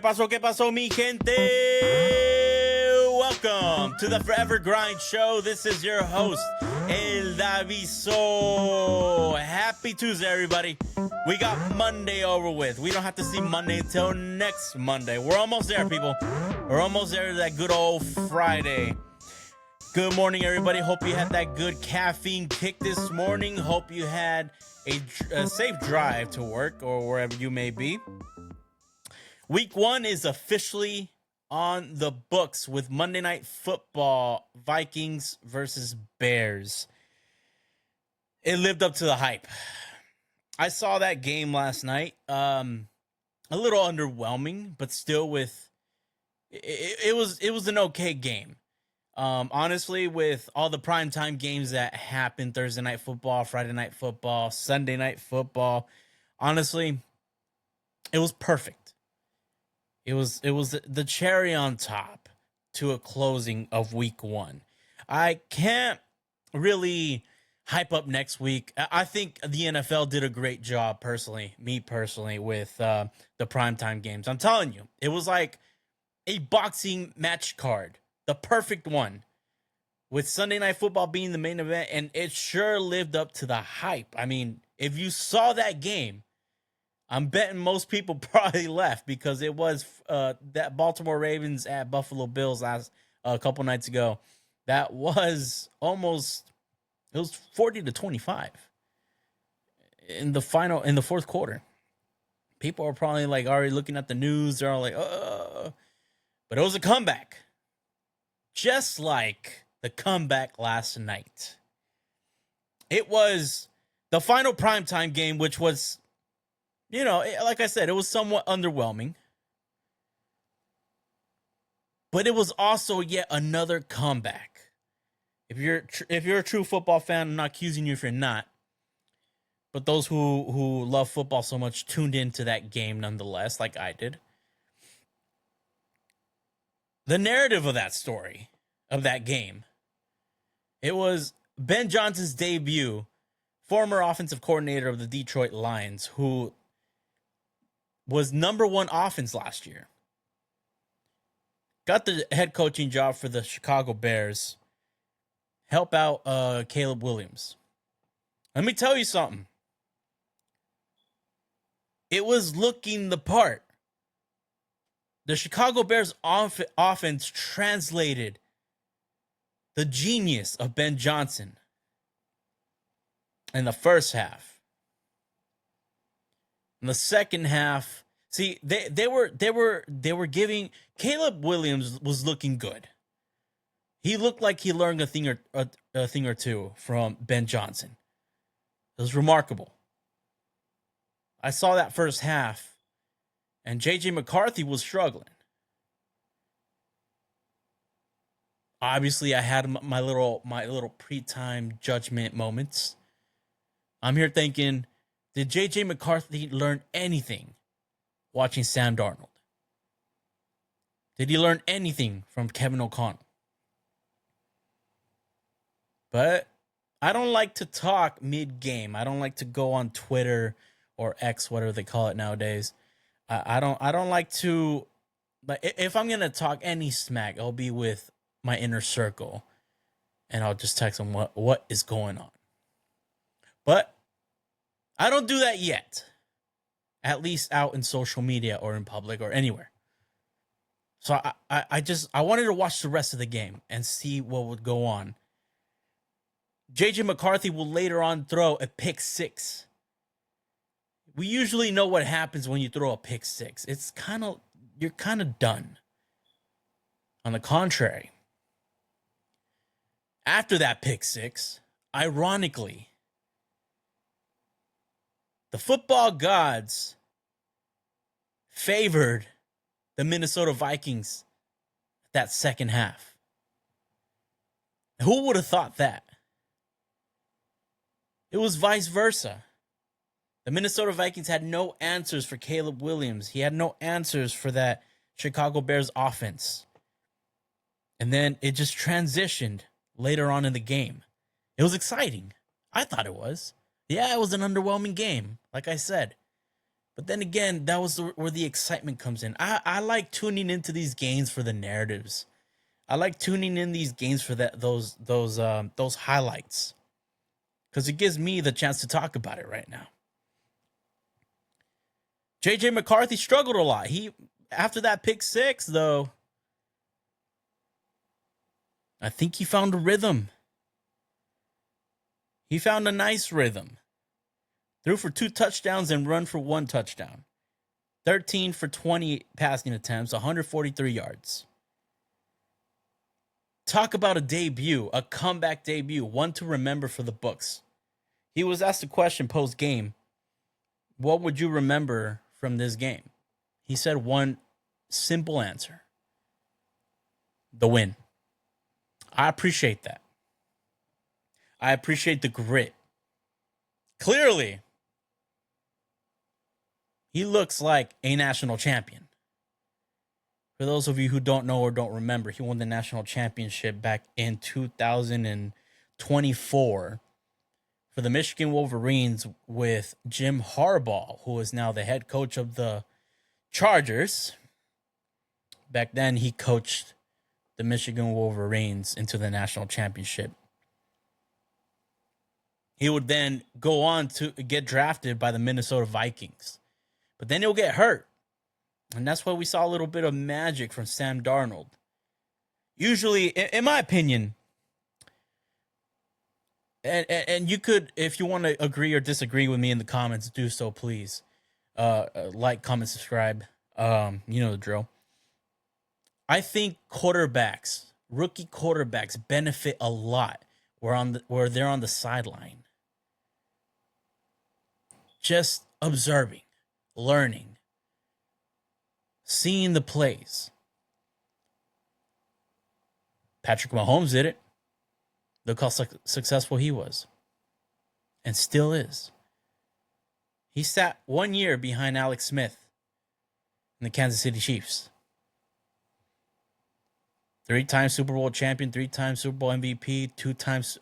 Qué pasó, mi gente? Welcome to the Forever Grind Show. This is your host, El Daviso. Happy Tuesday, everybody. We got Monday over with. We don't have to see Monday until next Monday. We're almost there, people. We're almost there to that good old Friday. Good morning, everybody. Hope you had that good caffeine kick this morning. Hope you had a safe drive to work or wherever you may be. Week 1 is officially on the books with Monday Night Football, Vikings versus Bears. It lived up to the hype. I saw that game last night. A little underwhelming, but still with it was an okay game. Honestly, with all the primetime games that happened, Thursday night football, Friday night football, Sunday night football, honestly, it was perfect. It was the cherry on top to a closing of week 1. I can't really hype up next week. I think the NFL did a great job me personally, with the primetime games. I'm telling you, it was like a boxing match card. The perfect one, with Sunday Night Football being the main event, and it sure lived up to the hype. I mean, if you saw that game, I'm betting most people probably left, because it was that Baltimore Ravens at Buffalo Bills a couple nights ago. That was it was 40-25 in the fourth quarter. People are probably like already looking at the news. They're all like, but it was a comeback. Just like the comeback last night. It was the final primetime game, which was, like I said, it was somewhat underwhelming. But it was also yet another comeback. If you're a true football fan, I'm not accusing you if you're not. But those who love football so much tuned into that game nonetheless, like I did. The narrative of that story, of that game, it was Ben Johnson's debut, former offensive coordinator of the Detroit Lions, who was number 1 offense last year. Got the head coaching job for the Chicago Bears. Help out Caleb Williams. Let me tell you something. It was looking the part. The Chicago Bears offense translated the genius of Ben Johnson in the first half. In the second half, see, they were giving Caleb Williams was looking good. He looked like he learned a thing or two from Ben Johnson. It was remarkable. I saw that first half. And JJ McCarthy was struggling. Obviously, I had my little pre-time judgment moments. I'm here thinking, did JJ McCarthy learn anything watching Sam Darnold? Did he learn anything from Kevin O'Connell? But I don't like to talk mid-game. I don't like to go on Twitter or X, whatever they call it nowadays. I don't like to, like, if I'm gonna talk any smack, I'll be with my inner circle, and I'll just text them what is going on. But I don't do that yet, at least out in social media or in public or anywhere. So I wanted to watch the rest of the game and see what would go on. JJ McCarthy will later on throw a pick 6. We usually know what happens when you throw a pick 6. You're kind of done. On the contrary, after that pick 6, ironically, the football gods favored the Minnesota Vikings that second half. Who would have thought that? It was vice versa. The Minnesota Vikings had no answers for Caleb Williams. He had no answers for that Chicago Bears offense. And then it just transitioned later on in the game. It was exciting. I thought it was. Yeah, it was an underwhelming game, like I said. But then again, that was where the excitement comes in. I like tuning into these games for the narratives. I like tuning in these games for those highlights, because it gives me the chance to talk about it right now. JJ McCarthy struggled a lot. He after that pick six, though, I think he found a rhythm. He found a nice rhythm. Threw for 2 touchdowns and run for 1 touchdown. 13 for 20 passing attempts, 143 yards. Talk about a debut, a comeback debut, one to remember for the books. He was asked a question post-game. What would you remember from this game? He said one simple answer. The win. I appreciate that. I appreciate the grit. Clearly, he looks like a national champion. For those of you who don't know or don't remember, he won the national championship back in 2024 for the Michigan Wolverines with Jim Harbaugh, who is now the head coach of the Chargers. Back then, he coached the Michigan Wolverines into the national championship. He would then go on to get drafted by the Minnesota Vikings. But then he'll get hurt. And that's why we saw a little bit of magic from Sam Darnold. Usually, in my opinion, and you could, if you want to agree or disagree with me in the comments, do so, please. Like, comment, subscribe. You know the drill. I think quarterbacks, rookie quarterbacks, benefit a lot where they're on the sideline. Just observing, learning, seeing the plays. Patrick Mahomes did it. Look how successful he was. And still is. He sat 1 year behind Alex Smith in the Kansas City Chiefs. 3-time Super Bowl champion, 3-time Super Bowl MVP, 2 times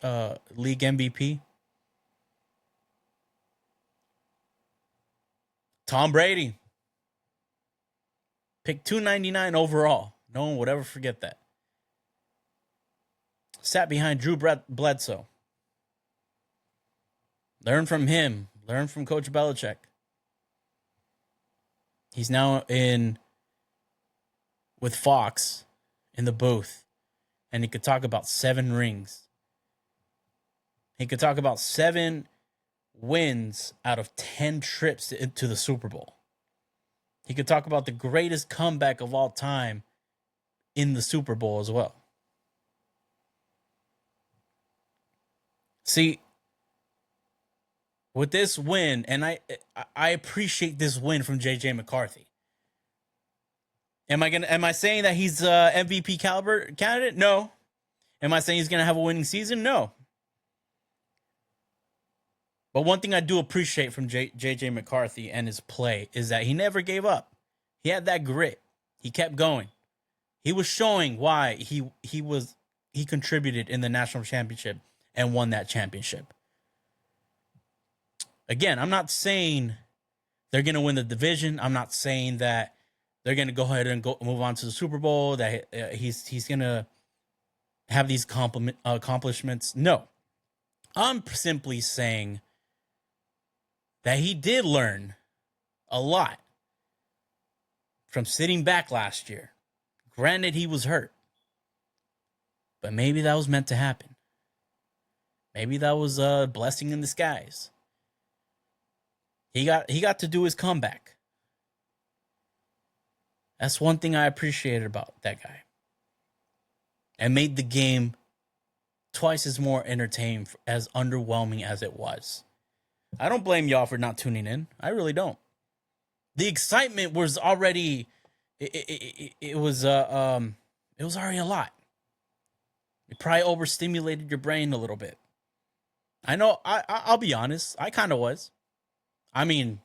league MVP. Tom Brady. Picked 299 overall. No one would ever forget that. Sat behind Drew Bledsoe. Learn from him. Learn from Coach Belichick. He's now with Fox in the booth. And he could talk about 7 rings. He could talk about 7 wins out of 10 trips to the Super Bowl. He could talk about the greatest comeback of all time in the Super Bowl as well. See, with this win, and I appreciate this win from JJ McCarthy. Am I saying that he's a MVP caliber candidate? No. Am I saying he's going to have a winning season? No. But one thing I do appreciate from JJ McCarthy and his play is that he never gave up. He had that grit. He kept going. He was showing why he contributed in the national championship and won that championship. Again, I'm not saying they're going to win the division. I'm not saying that they're going to go ahead and move on to the Super Bowl, that he's going to have these accomplishments. No. I'm simply saying that he did learn a lot from sitting back last year. Granted, he was hurt. But maybe that was meant to happen. Maybe that was a blessing in disguise. He got to do his comeback. That's one thing I appreciated about that guy. And made the game twice as more entertaining, as underwhelming as it was. I don't blame y'all for not tuning in. I really don't. The excitement was already it was already a lot. It probably overstimulated your brain a little bit. I know. I'll be honest. I kind of was. I mean,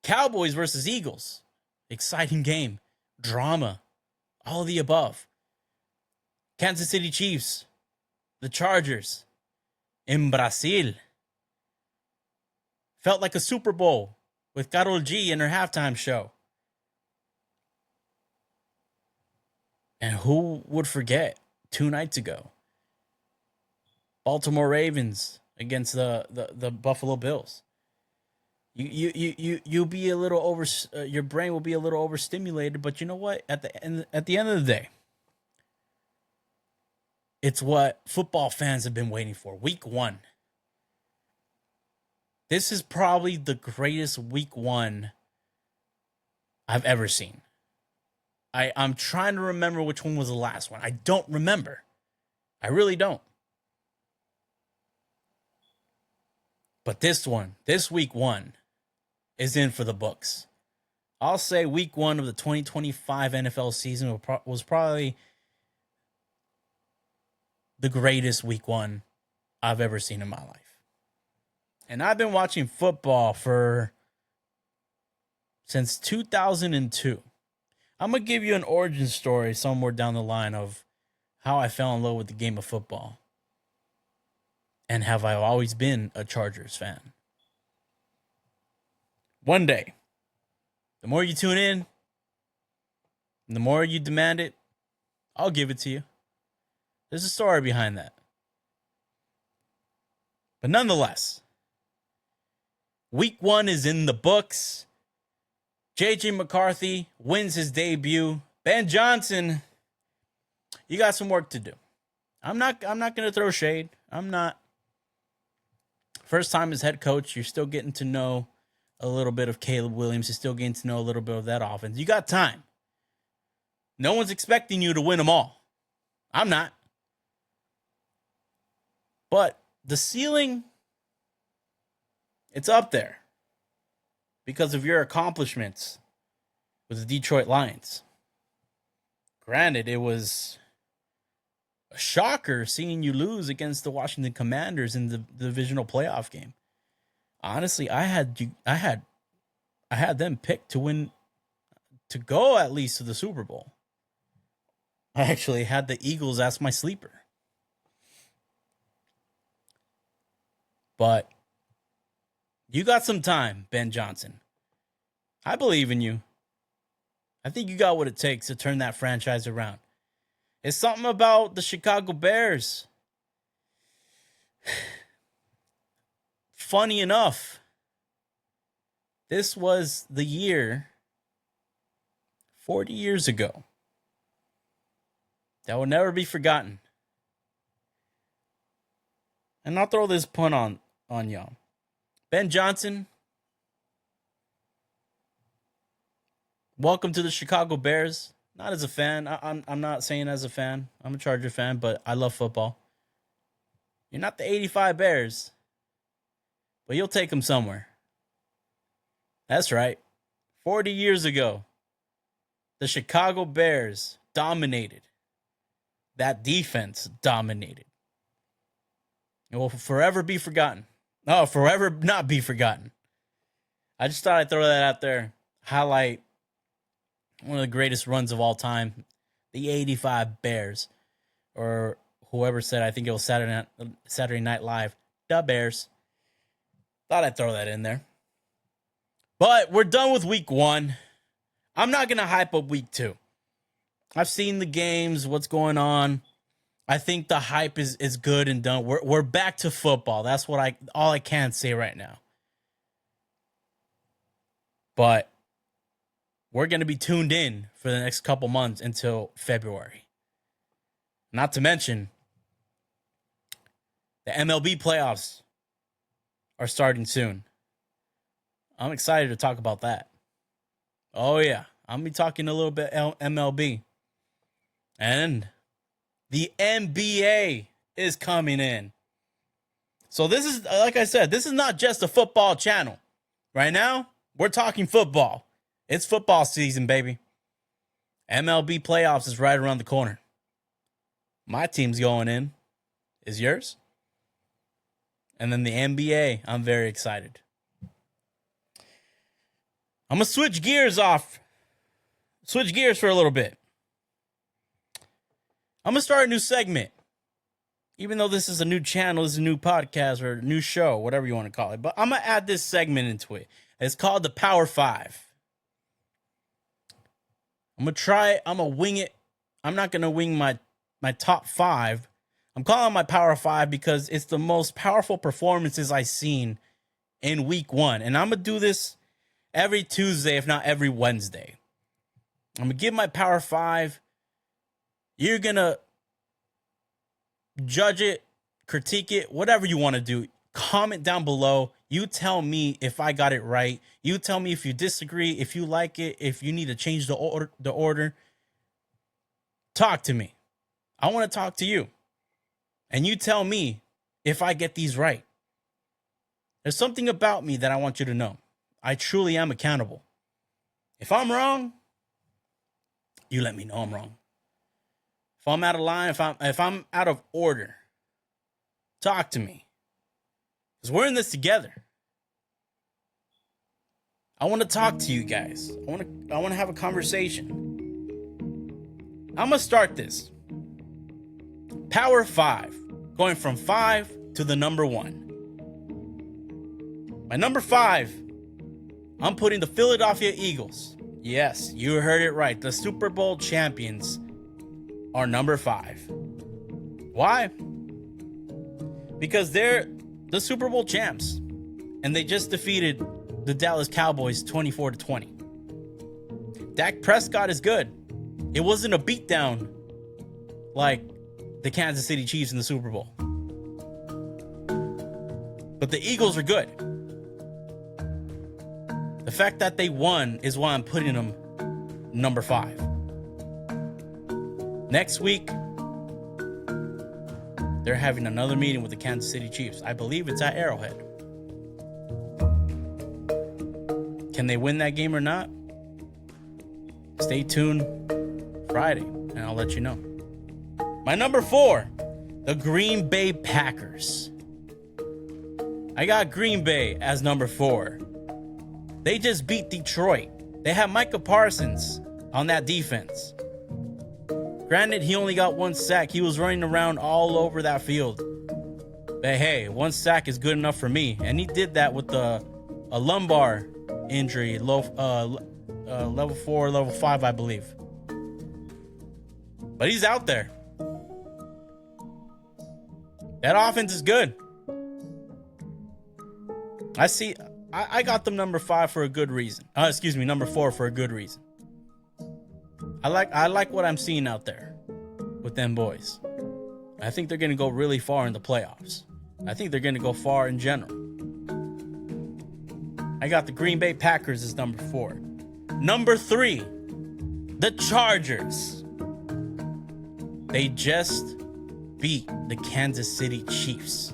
Cowboys versus Eagles, exciting game, drama, all of the above. Kansas City Chiefs, the Chargers, in Brazil. Felt like a Super Bowl with Karol G in her halftime show. And who would forget 2 nights ago? Baltimore Ravens against the Buffalo Bills. You'll be a little your brain will be a little overstimulated, but you know what? At the end of the day, it's what football fans have been waiting for. Week 1. This is probably the greatest week 1 I've ever seen. I'm trying to remember which one was the last one. I don't remember. I really don't. But this week 1, is in for the books. I'll say week 1 of the 2025 NFL season was probably the greatest week 1 I've ever seen in my life. And I've been watching football since 2002. I'm going to give you an origin story somewhere down the line of how I fell in love with the game of football. And have I always been a Chargers fan? One day, the more you tune in, the more you demand it, I'll give it to you. There's a story behind that. But nonetheless, week 1 is in the books. JJ McCarthy wins his debut. Ben Johnson, you got some work to do. I'm not going to throw shade. I'm not. First time as head coach, you're still getting to know a little bit of Caleb Williams. You're still getting to know a little bit of that offense. You got time. No one's expecting you to win them all. I'm not. But the ceiling, it's up there because of your accomplishments with the Detroit Lions. Granted, it was a shocker seeing you lose against the Washington Commanders in the divisional playoff game. Honestly, I had them picked to win, to go at least to the Super Bowl. I actually had the Eagles as my sleeper. But you got some time, Ben Johnson. I believe in you. I think you got what it takes to turn that franchise around. It's something about the Chicago Bears. Funny enough, this was the year 40 years ago that will never be forgotten. And I'll throw this pun on y'all. Ben Johnson, welcome to the Chicago Bears. Not as a fan. I'm not saying as a fan. I'm a Charger fan, but I love football. You're not the 85 Bears, but you'll take them somewhere. That's right. 40 years ago, the Chicago Bears dominated. That defense dominated. It will forever be forgotten. No, forever not be forgotten. I just thought I'd throw that out there. Highlight one of the greatest runs of all time. The 85 Bears. Or whoever said, I think it was Saturday Night Live. The Bears. Thought I'd throw that in there. But we're done with week 1. I'm not going to hype up week 2. I've seen the games, what's going on. I think the hype is good and done. We're back to football. That's what all I can say right now. But we're going to be tuned in for the next couple months until February. Not to mention, the MLB playoffs are starting soon. I'm excited to talk about that. Oh, yeah. I'm going to be talking a little bit MLB. And the NBA is coming in. So this is, like I said, this is not just a football channel. Right now, we're talking football. It's football season, baby. MLB playoffs is right around the corner. My team's going in. Is yours? And then the NBA, I'm very excited. I'm going to switch gears for a little bit. I'm going to start a new segment. Even though this is a new channel, this is a new podcast or a new show, whatever you want to call it. But I'm going to add this segment into it. It's called the Power 5. I'm going to try it. I'm going to wing it. I'm not going to wing my top 5. I'm calling my Power 5 because it's the most powerful performances I've seen in week 1. And I'm going to do this every Tuesday, if not every Wednesday. I'm going to give my Power 5. You're going to judge it, critique it, whatever you want to do. Comment down below. You tell me if I got it right. You tell me if you disagree, if you like it, if you need to change the order. Talk to me. I want to talk to you. And you tell me if I get these right. There's something about me that I want you to know. I truly am accountable. If I'm wrong, you let me know I'm wrong. If I'm out of line, if I'm out of order, talk to me. Because we're in this together. I want to talk to you guys. I want to have a conversation. I'm going to start this. Power 5. Going from 5 to the number 1. My number 5, I'm putting the Philadelphia Eagles. Yes, you heard it right. The Super Bowl champions are number 5. Why? Because they're the Super Bowl champs. And they just defeated the Dallas Cowboys 24-20. Dak Prescott is good. It wasn't a beatdown like the Kansas City Chiefs in the Super Bowl. But the Eagles are good. The fact that they won is why I'm putting them number 5. Next week, they're having another meeting with the Kansas City Chiefs. I believe it's at Arrowhead. Can they win that game or not? Stay tuned Friday, and I'll let you know. My number 4, the Green Bay Packers. I got Green Bay as number 4. They just beat Detroit. They have Micah Parsons on that defense. Granted, he only got 1 sack. He was running around all over that field. But hey, 1 sack is good enough for me. And he did that with a lumbar injury, level 4, level 5, I believe. But he's out there. That offense is good. I got them number 5 for a good reason. Number 4 for a good reason. I like what I'm seeing out there with them boys. I think they're going to go really far in the playoffs. I think they're going to go far in general. I got the Green Bay Packers as number 4. Number 3, the Chargers. They just beat the Kansas City Chiefs.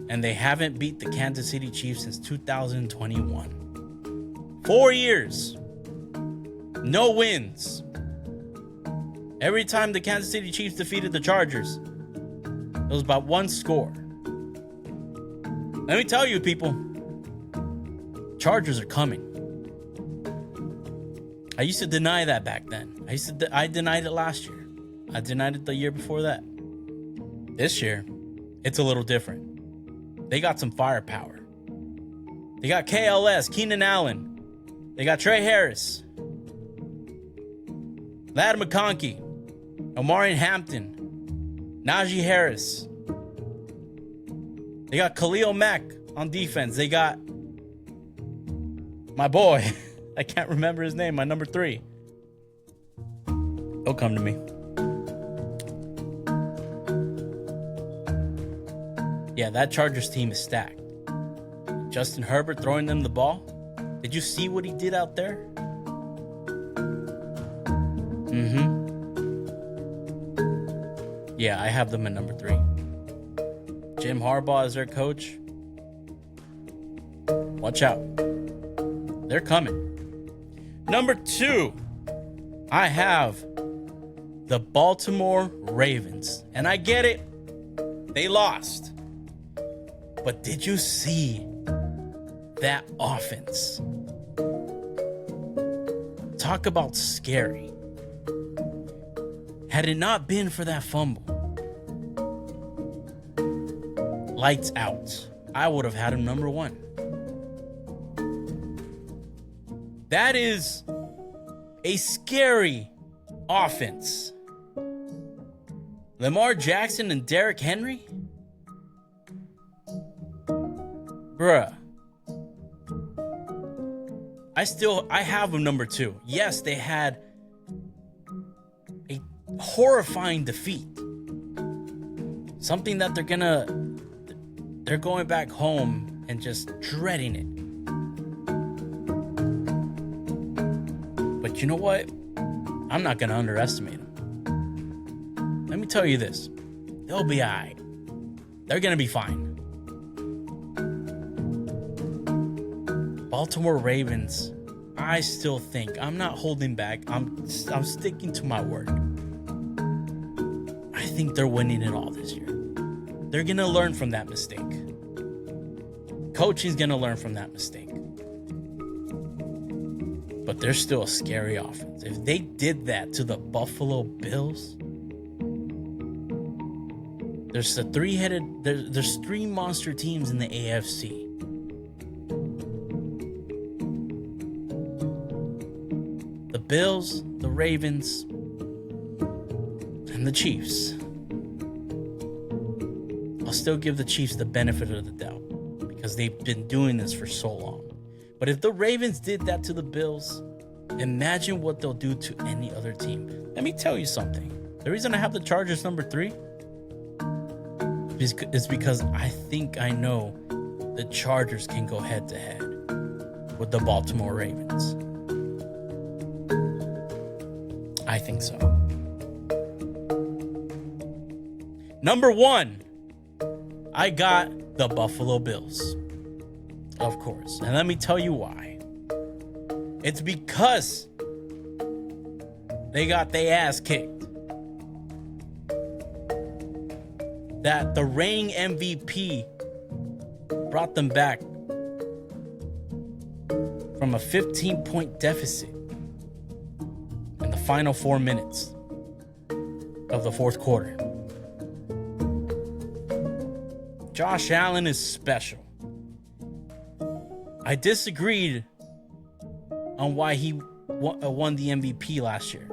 And they haven't beat the Kansas City Chiefs since 2021. 4 years. No wins. Every time the Kansas City Chiefs defeated the Chargers, it was about 1 score. Let me tell you, people, Chargers are coming. I used to deny that back then. I denied it last year. I denied it the year before that. This year, it's a little different. They got some firepower. They got KLS, Keenan Allen. They got Trey Harris, Ladd McConkey, Omarion Hampton, Najee Harris. They got Khalil Mack on defense. They got my boy. I can't remember his name. My number 3. He'll come to me. Yeah, that Chargers team is stacked. Justin Herbert throwing them the ball. Did you see what he did out there? Yeah, I have them at number 3. Jim Harbaugh is their coach. Watch out. They're coming. Number 2, I have the Baltimore Ravens. And I get it. They lost. But did you see that offense? Talk about scary. Had it not been for that fumble, lights out, I would have had him number 1. That is a scary offense. Lamar Jackson and Derrick Henry? Bruh. I have them number 2. Yes, they had a horrifying defeat. Something that they're going back home and just dreading it. But you know what? I'm not going to underestimate them. Let me tell you this. They'll be all right. They're going to be fine. Baltimore Ravens, I still think, I'm not holding back. I'm sticking to my word. I think they're winning it all this year. They're going to learn from that mistake. Coaching's going to learn from that mistake. But they're still a scary offense. If they did that to the Buffalo Bills, there's there's 3 monster teams in the AFC. The Bills, the Ravens, and the Chiefs. I'll still give the Chiefs the benefit of the doubt because they've been doing this for so long. But if the Ravens did that to the Bills, imagine what they'll do to any other team. Let me tell you something. The reason I have the Chargers number 3 is because I think I know the Chargers can go head to head with the Baltimore Ravens. I think so. Number 1, I got the Buffalo Bills. Of course. And let me tell you why. It's because they got their ass kicked. That the reigning MVP brought them back from a 15-point deficit in the final 4 minutes of the fourth quarter. Josh Allen is special. I disagreed on why he won the MVP last year.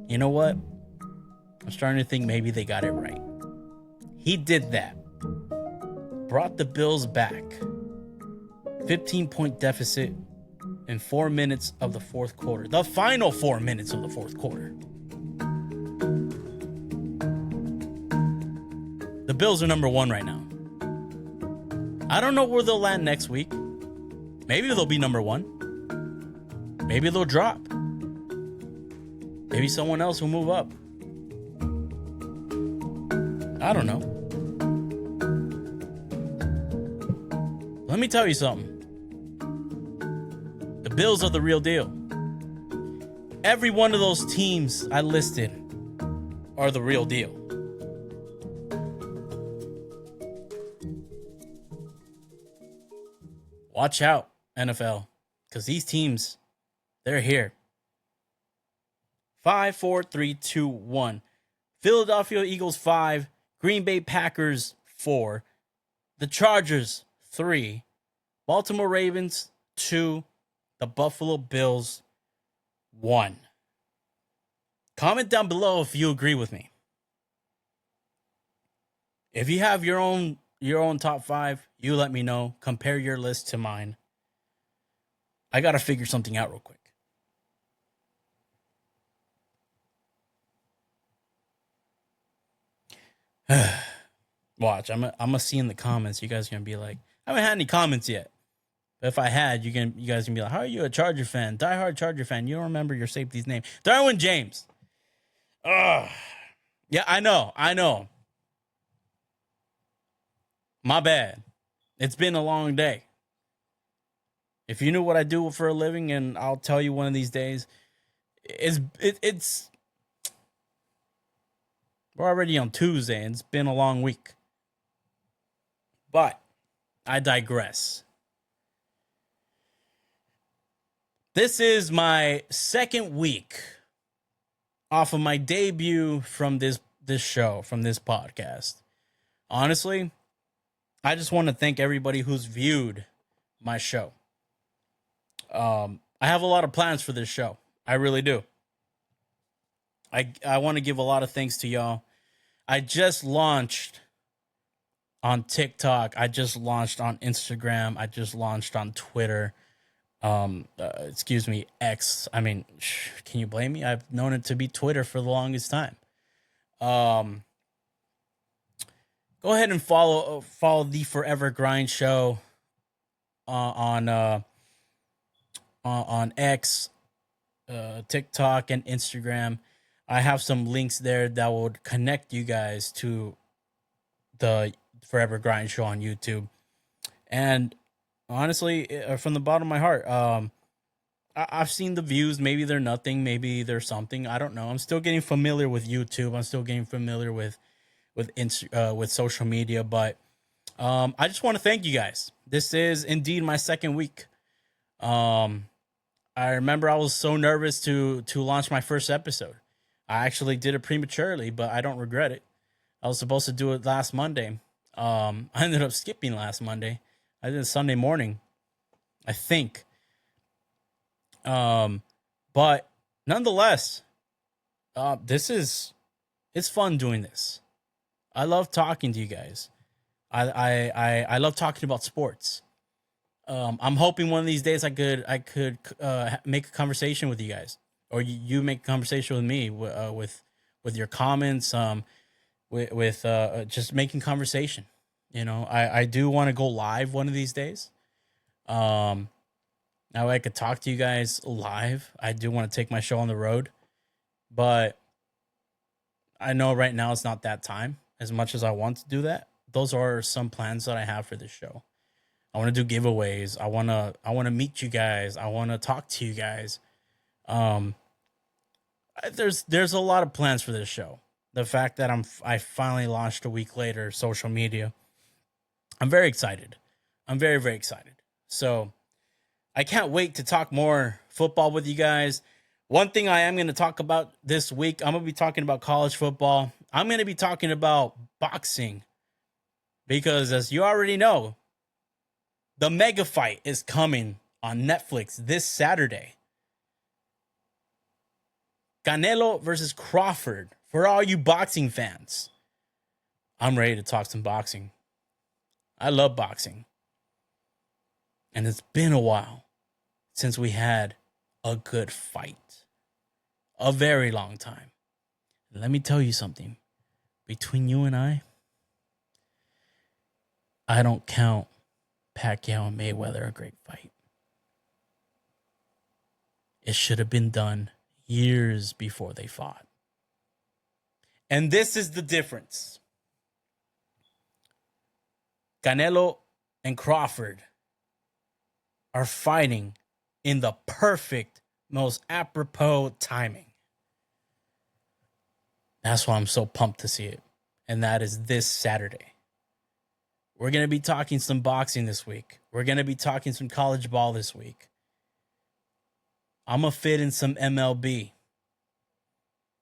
You know what? I'm starting to think maybe they got it right. He did that. Brought the Bills back. 15-point deficit in 4 minutes of the fourth quarter. The final 4 minutes of the fourth quarter. The Bills are number 1 right now. I don't know where they'll land next week. Maybe they'll be number 1. Maybe they'll drop. Maybe someone else will move up. I don't know. Let me tell you something. The Bills are the real deal. Every one of those teams I listed are the real deal. Watch out, NFL, because these teams, they're here. 5, 4, 3, 2, 1. Philadelphia Eagles 5, Green Bay Packers 4, the Chargers 3, Baltimore Ravens 2, the Buffalo Bills 1. Comment down below if you agree with me. If you have your own top 5, you let me know. Compare your list to mine. I got to figure something out real quick. Watch, I'm gonna see in the comments. You guys are gonna be like, I haven't had any comments yet. But if I had, you guys can be like, how are you a Charger fan? Diehard Charger fan. You don't remember your safety's name. Darwin James. Ugh. Yeah, I know. My bad. It's been a long day. If you knew what I do for a living, and I'll tell you one of these days, it's we're already on Tuesday, and it's been a long week. But I digress. This is my second week off of my debut from this show, from this podcast. Honestly, I just want to thank everybody who's viewed my show. I have a lot of plans for this show. I really do. I want to give a lot of thanks to y'all. I just launched on TikTok. I just launched on Instagram. I just launched on Twitter. X. I mean, can you blame me? I've known it to be Twitter for the longest time. Go ahead and follow the Forever Grind Show on X, TikTok, and Instagram. I have some links there that would connect you guys to the Forever Grind Show on YouTube. And honestly, from the bottom of my heart, I've seen the views. Maybe they're nothing. Maybe there's something. I don't know. I'm still getting familiar with YouTube. I'm still getting familiar with social media. But I just want to thank you guys. This is indeed my second week. I remember I was so nervous to launch my first episode. I actually did it prematurely, but I don't regret it. I was supposed to do it last Monday. I ended up skipping last Monday. I did it Sunday morning, I think. But nonetheless, it's fun doing this. I love talking to you guys. I love talking about sports. I'm hoping one of these days I could make a conversation with you guys, or you make a conversation with me with your comments. With just making conversation. I do want to go live one of these days. Now I could talk to you guys live. I do want to take my show on the road, but I know right now it's not that time as much as I want to do that. Those are some plans that I have for this show. I want to do giveaways. I want to meet you guys. I want to talk to you guys. There's a lot of plans for this show. The fact that I finally launched a week later social media, I'm very excited. I'm very, very excited. So I can't wait to talk more football with you guys. One thing I am going to talk about this week, I'm going to be talking about college football. I'm going to be talking about boxing because, as you already know, the mega fight is coming on Netflix this Saturday. Canelo versus Crawford. For all you boxing fans, I'm ready to talk some boxing. I love boxing. And it's been a while since we had a good fight. A very long time. Let me tell you something. Between you and I don't count Pacquiao and Mayweather a great fight. It should have been done years before they fought. And this is the difference. Canelo and Crawford are fighting in the perfect, most apropos timing. That's why I'm so pumped to see it. And that is this Saturday. We're going to be talking some boxing this week. We're going to be talking some college ball this week. I'm going to fit in some MLB.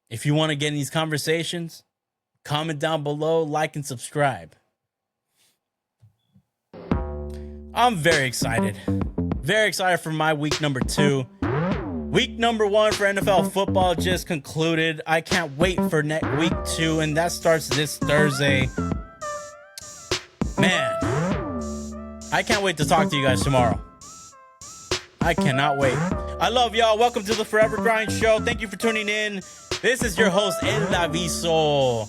If you want to get in these conversations, comment down below, like, and subscribe. I'm very excited. Very excited for my week number 2. Week number 1 for NFL football just concluded. I can't wait for week 2, and that starts this Thursday. Man, I can't wait to talk to you guys tomorrow. I cannot wait. I love y'all. Welcome to the Forever Grind Show. Thank you for tuning in. This is your host, El Daviso.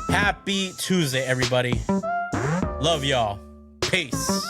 Happy Tuesday, everybody. Love y'all. Peace.